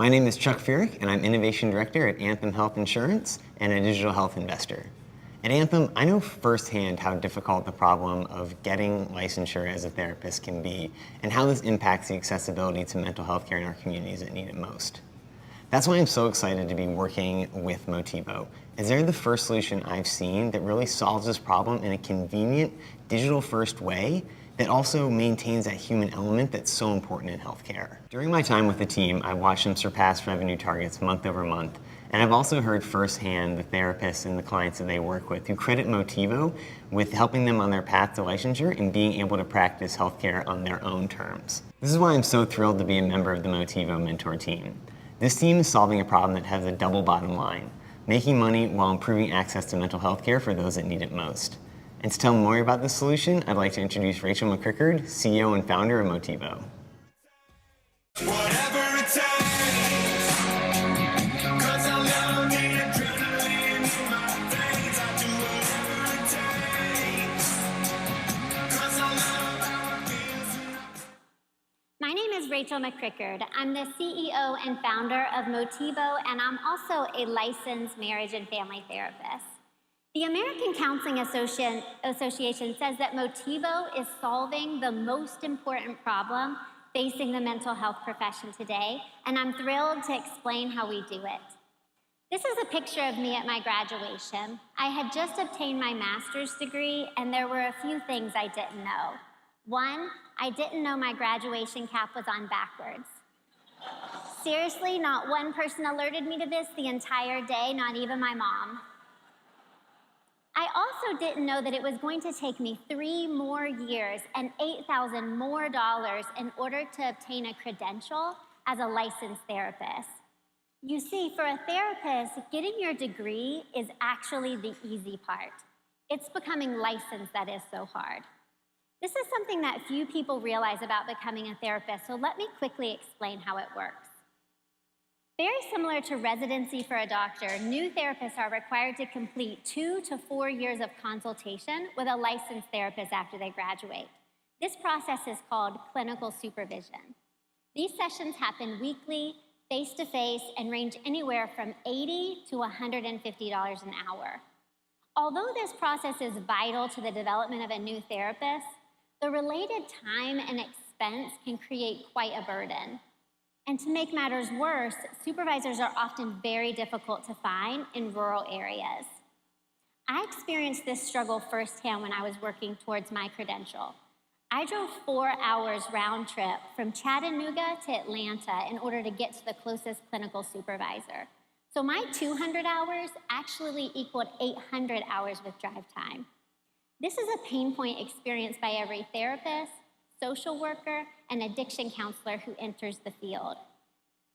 My name is Chuck Furyk, and I'm Innovation Director at Anthem Health Insurance and a digital health investor. At Anthem, I know firsthand how difficult the problem of getting licensure as a therapist can be, and how this impacts the accessibility to mental health care in our communities that need it most. That's why I'm so excited to be working with Motivo, as they're the first solution I've seen that really solves this problem in a convenient, digital-first way that also maintains that human element that's so important in healthcare. During my time with the team, I watched them surpass revenue targets month over month, and I've also heard firsthand the therapists and the clients that they work with who credit Motivo with helping them on their path to licensure and being able to practice healthcare on their own terms. This is why I'm so thrilled to be a member of the Motivo mentor team. This team is solving a problem that has a double bottom line, making money while improving access to mental health care for those that need it most. And to tell more about this solution, I'd like to introduce Rachel McCrickard, CEO and founder of Motivo. Whatever it takes, 'cause I love the adrenaline in my veins. I do whatever it takes, 'cause I love how it feels. My name is Rachel McCrickard. I'm the CEO and founder of Motivo, and I'm also a licensed marriage and family therapist. The American Counseling Association says that Motivo is solving the most important problem facing the mental health profession today, and I'm thrilled to explain how we do it. This is a picture of me at my graduation. I had just obtained my master's degree, and there were a few things I didn't know. One, I didn't know my graduation cap was on backwards. Seriously, not one person alerted me to this the entire day, not even my mom. I also didn't know that it was going to take me 3 more years and $8,000 more in order to obtain a credential as a licensed therapist. You see, for a therapist, getting your degree is actually the easy part. It's becoming licensed that is so hard. This is something that few people realize about becoming a therapist, so let me quickly explain how it works. Very similar to residency for a doctor, new therapists are required to complete 2 to 4 years of consultation with a licensed therapist after they graduate. This process is called clinical supervision. These sessions happen weekly, face-to-face, and range anywhere from $80 to $150 an hour. Although this process is vital to the development of a new therapist, the related time and expense can create quite a burden. And to make matters worse, supervisors are often very difficult to find in rural areas. I experienced this struggle firsthand when I was working towards my credential. I drove 4 hours round trip from Chattanooga to Atlanta in order to get to the closest clinical supervisor. So my 200 hours actually equaled 800 hours with drive time. This is a pain point experienced by every therapist, social worker, and addiction counselor who enters the field.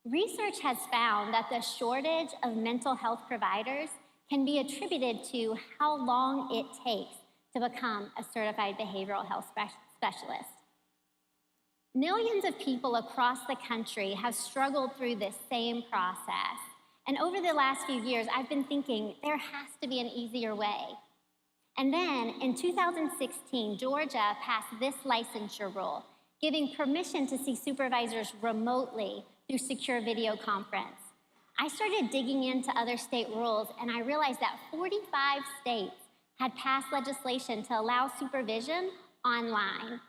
Research has found that the shortage of mental health providers can be attributed to how long it takes to become a certified behavioral health specialist. Millions of people across the country have struggled through this same process. And over the last few years, I've been thinking there has to be an easier way. And then in 2016, Georgia passed this licensure rule, giving permission to see supervisors remotely through secure video conference. I started digging into other state rules, and I realized that 45 states had passed legislation to allow supervision online.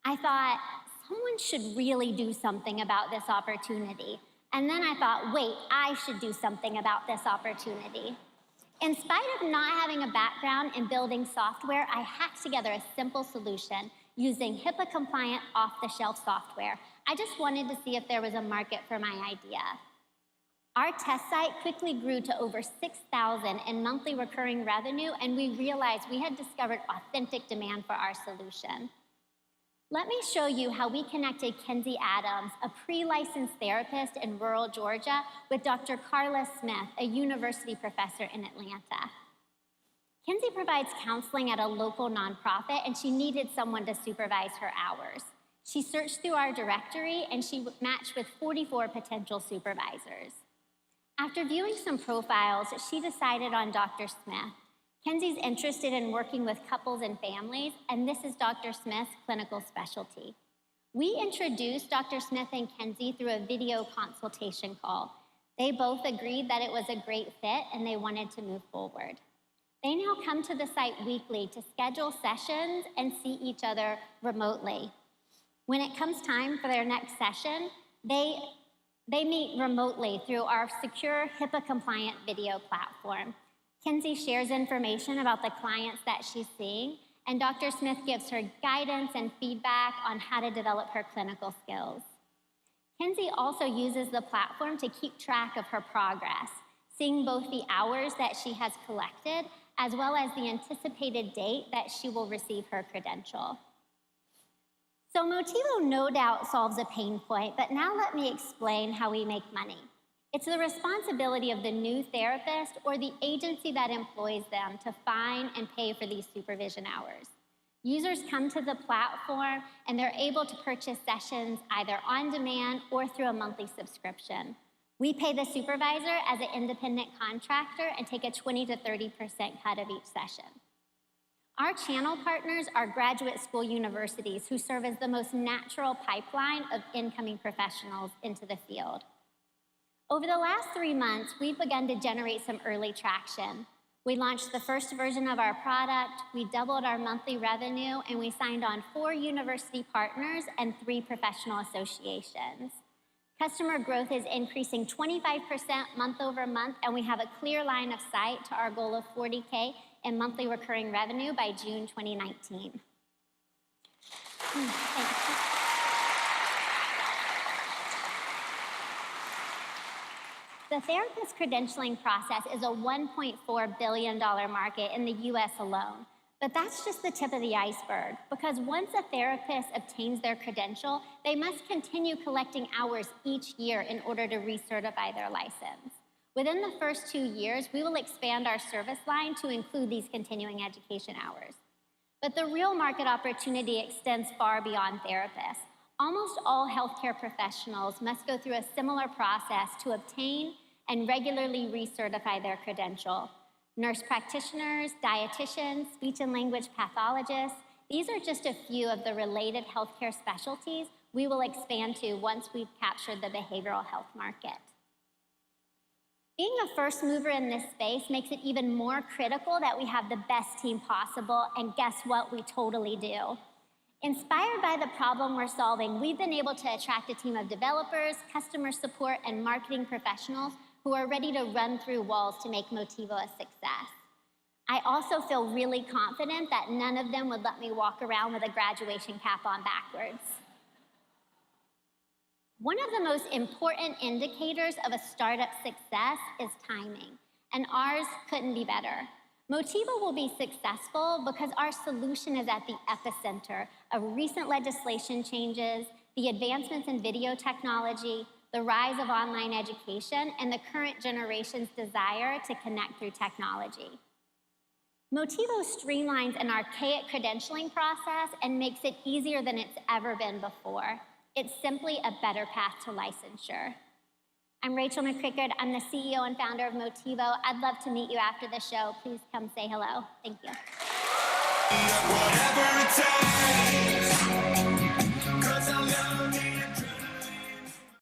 I thought, someone should really do something about this opportunity. And then I thought, wait, I should do something about this opportunity. In spite of not having a background in building software, I hacked together a simple solution using HIPAA-compliant off-the-shelf software. I just wanted to see if there was a market for my idea. Our test site quickly grew to over $6,000 in monthly recurring revenue, and we realized we had discovered authentic demand for our solution. Let me show you how we connected Kenzie Adams, a pre-licensed therapist in rural Georgia, with Dr. Carla Smith, a university professor in Atlanta. Kenzie provides counseling at a local nonprofit, and she needed someone to supervise her hours. She searched through our directory, and she matched with 44 potential supervisors. After viewing some profiles, she decided on Dr. Smith. Kenzie's interested in working with couples and families, and this is Dr. Smith's clinical specialty. We introduced Dr. Smith and Kenzie through a video consultation call. They both agreed that it was a great fit and they wanted to move forward. They now come to the site weekly to schedule sessions and see each other remotely. When it comes time for their next session, they meet remotely through our secure HIPAA-compliant video platform. Kenzie shares information about the clients that she's seeing, and Dr. Smith gives her guidance and feedback on how to develop her clinical skills. Kenzie also uses the platform to keep track of her progress, seeing both the hours that she has collected as well as the anticipated date that she will receive her credential. So Motivo no doubt solves a pain point, but now let me explain how we make money. It's the responsibility of the new therapist or the agency that employs them to find and pay for these supervision hours. Users come to the platform and they're able to purchase sessions either on demand or through a monthly subscription. We pay the supervisor as an independent contractor and take a 20 to 30% cut of each session. Our channel partners are graduate school universities who serve as the most natural pipeline of incoming professionals into the field. Over the last 3 months, we've begun to generate some early traction. We launched the first version of our product, we doubled our monthly revenue, and we signed on 4 university partners and 3 professional associations. Customer growth is increasing 25% month over month, and we have a clear line of sight to our goal of $40K in monthly recurring revenue by June 2019. The therapist credentialing process is a $1.4 billion market in the US alone. But that's just the tip of the iceberg, because once a therapist obtains their credential, they must continue collecting hours each year in order to recertify their license. Within the first 2 years, we will expand our service line to include these continuing education hours. But the real market opportunity extends far beyond therapists. Almost all healthcare professionals must go through a similar process to obtain and regularly recertify their credential. Nurse practitioners, dietitians, speech and language pathologists, these are just a few of the related healthcare specialties we will expand to once we've captured the behavioral health market. Being a first mover in this space makes it even more critical that we have the best team possible, and guess what? We totally do. Inspired by the problem we're solving, we've been able to attract a team of developers, customer support, and marketing professionals who are ready to run through walls to make Motivo a success. I also feel really confident that none of them would let me walk around with a graduation cap on backwards. One of the most important indicators of a startup success is timing, and ours couldn't be better. Motivo will be successful because our solution is at the epicenter of recent legislation changes, the advancements in video technology, the rise of online education, and the current generation's desire to connect through technology. Motivo streamlines an archaic credentialing process and makes it easier than it's ever been before. It's simply a better path to licensure. I'm Rachel McCrickard. I'm the CEO and founder of Motivo. I'd love to meet you after the show. Please come say hello. Thank you. Whatever it takes.